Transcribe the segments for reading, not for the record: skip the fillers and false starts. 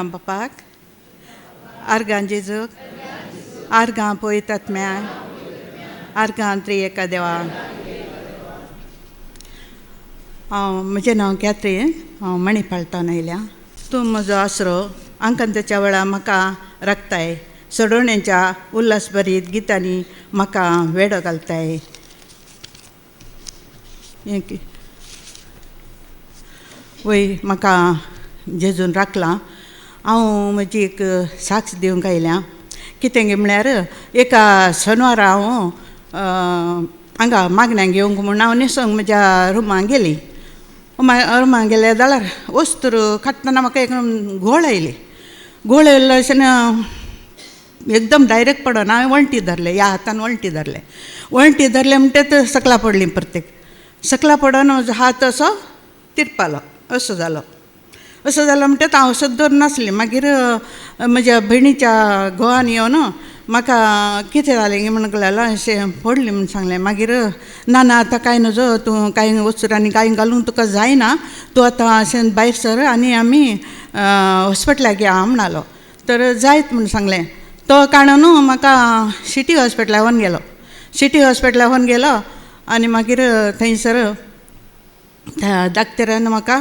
आर्गां बापाक, आर्गां जेजूक, आर्गां पवित्रात्म्याक, आर्गां त्रिएका देवाक. म्हजें नांव कॅथरीन, हांव मणिपालतान आयल्या. तूं म्हजो आसरो, आंकांताच्या वेळार म्हाका राखताय. सोडवण्यांच्या उल्हासभरीत गितांनी म्हाका वेडो घालताय. वय म्हाका जेजून राखलां. हांव म्हजी एक साक्ष दिवंक आयल्यां. कितें गे म्हळ्यार एका शेनवारा हांव हांगा मागण्यांक येवंक म्हूण हांव न्हेसोंक म्हज्या रुमान गेली. रुमान गेले जाल्यार वस्तूर काडटना म्हाका एक घोळ आयली. घोळ आयिल्लो अशें एकदम डायरेक्ट पडोन हांवें वणटी धरलें, ह्या हातान वणटी धरलें. वणटी धरलें म्हणटा सकला पडली प्रत्येक. सकला पडोन म्हजो हात असो तिरपालो, असो जालो. असो जालो म्हणटा हांव असो धरून नासलें. मागीर म्हज्या भयणीच्या घोवान येवन म्हाका कितें जालें गे म्हणून लागलो. अशें पडलें म्हूण सांगलें. मागीर ना ना आतां कांय नजो, तूं कांय वस्तूर आनी कांय घालूंक तुका जायना, तूं आतां अशें भायर सर आनी आमी हॉस्पिटलाक या म्हणलो. तर जायत म्हूण सांगलें. तो काणून म्हाका सिटी हॉस्पिटलाक व्हरून गेलो. सिटी हॉस्पिटलाक व्हरून गेलो आनी मागीर थंयसर त्या दाक्तरान म्हाका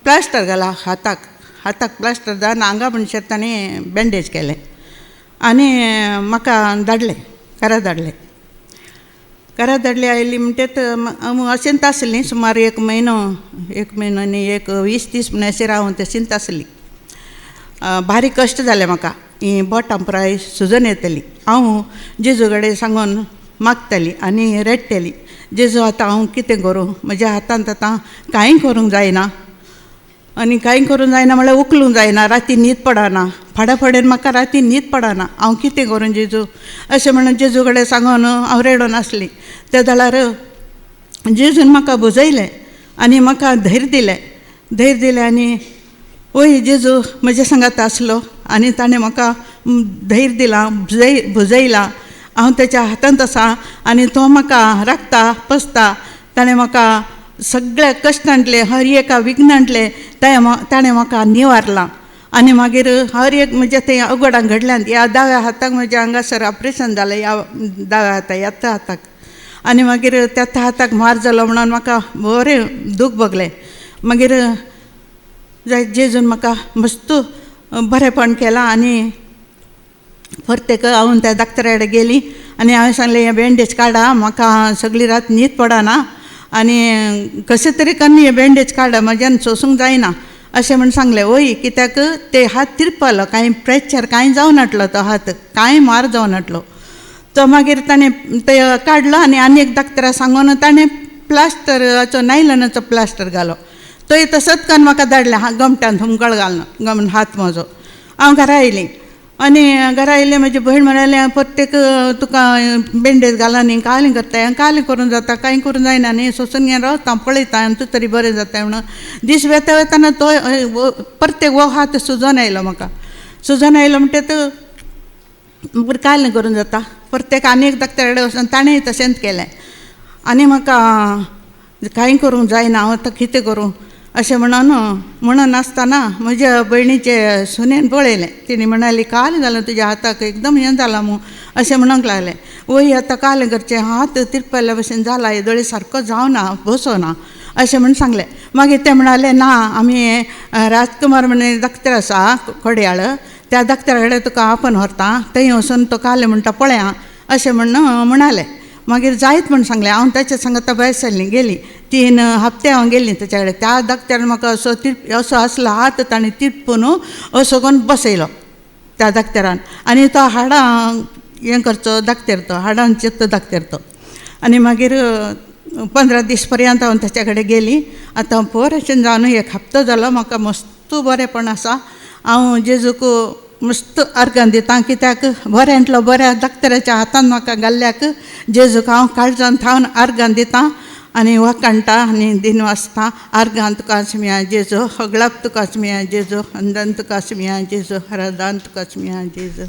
प्लास्टर घाला हाताक प्लास्टर जावन आंगा म्हणशें ताणें बँडेज केलें आनी म्हाका धाडलें, घरा धाडलें. आयली म्हणटा अशेंत आसलीं. सुमार एक म्हयनो न्ही, एक 20-30 म्हण अशें हांव तशींच आसली. भारी कश्ट जालें म्हाका. ही बोटां पुराय सुजन येतली. हांव जेजू कडेन सांगून मागताली आनी रडटली, जेजू आतां हांव कितें करूं? म्हज्या हातांत आतां कांय करूंक जायना. आनी कांय करूंक जायना म्हळ्यार उखलूंक जायना, राती न्हीद पडना. फाडाफडेन म्हाका राती न्हीद पडना. हांव कितें करूं जेजू? अशें म्हणून जेजू कडेन सांगून हांव रडोन आसली. त्या जाल्यार जेजून म्हाका बुजयलें आनी म्हाका धैर्य दिलें आनी वय जेजू म्हज्या सांगात आसलो आनी ताणें म्हाका धैर्य दिलां, बुजयलां. हांव तेच्या हातांत आसा आनी तो म्हाका राखता, पसता. ताणें म्हाका सगळ्या कश्टांतले, हर एका विघ्नांतले ताणें म्हाका निवारलां. आनी मागीर हर एक म्हणजे तें अवघडां घडल्यान ह्या दाव्या हाताक म्हज्या हांगासर ऑपरेशन जालें, ह्या दाव्या हाताक, येता हाताक. आनी मागीर त्या हाताक मार जालो म्हणून म्हाका बरें दूख भोगलें. मागीर जेजून म्हाका मस्त बरेंपण केलां आनी परतेक हांव त्या दाक्तरा कडेन गेली आनी हांवें सांगलें हें बँडेज काडा, म्हाका सगळी रात न्हीद पडना आनी कशें तरी करून हें बँडेज काडा, म्हाज्यान सोंसूंक जायना अशें म्हूण सांगलें. वय कित्याक ते हात तिरपालो, कांय फ्रॅक्चर कांय जावं नाटलो, तो हात कांय मार जावं नाटलो. तो मागीर ताणें ते काडलो आनी एक दाक्तरा सांगून ताणें प्लास्टराचो नायलॉनाचो प्लास्टर घालो. तो तसोच करून म्हाका धाडलें गमट्यान हुमकळ घालून हात म्हजो. हांव घरा आयलीं आनी घरा आयलें. म्हजी भयण म्हणालें प्रत्येक तुका बँडेज घाला न्ही, कालीं करता. कालीं करूं जाता, कांय करूं जायना न्ही, सोंसून घेवन रावता, पळयता आनी तूं तरी बरें जाता म्हणून. दीस वेताना तो प्रत्येक वो हात सुजोन आयलो म्हाका. सुजोन आयलो म्हणटा बरें कालीं करूं जाता. प्रत्येक आनी एक दाक्तरा कडेन वचून ताणेंय तशेंच केलें आनी म्हाका कांय करूंक जायना. हांव आतां कितें करूं अशें म्हणून आसतना म्हज्या भयणीचे सुनेन पळयलें. तिणें म्हणाली काल जालें तुज्या हाताक एकदम हें जालां मूं अशें म्हणूंक लागलें. वय आतां कालें करचें, हात तिरपल्ल्या भशेन जाला, हे दोळे सारको जावना, बसोना अशें म्हूण सांगलें. मागीर ते म्हणाले ना, आमी राजकुमार म्हणून दाक्तर आसा कोड्याळ, त्या दाक्तरा कडेन तुका आपोवन व्हरता, थंय वचून तो कालें म्हणटा पळया अशें म्हणालें. मागीर जायत म्हूण सांगलें. हांव ताच्या सांगाता भायर सरलीं, गेलीं 3 हप्ते हांव गेलीं तेच्या कडेन. त्या दाक्तरान म्हाका असो आसलो हात ताणें तिरपून असो करून बसयलो त्या दाक्तरान. आनी तो हाडां हें करचो दाक्तर, तो हाडांचो दाक्तर तो. आनी मागीर 15 दीस पर्यंत हांव ताच्या कडेन गेलीं. आतां बरेंशें जावन 1 हप्तो जालो, म्हाका मस्त बरेंपण आसा. हांव जेजूक मस्त अर्गां दितां, कित्याक बऱ्यांतलो बऱ्या दाक्तराच्या हातान म्हाका घाल्ल्याक जेजूक हांव काळजान थावन अर्गां दितां आनी वखाणटा आनी दिनवासता. अर्गां तुकाच मिया जेजू, हगळाक तुकाच मिया जेजू, अंदान तुकाच मिया जेजू, हरादान तुकाच मिया जेजू.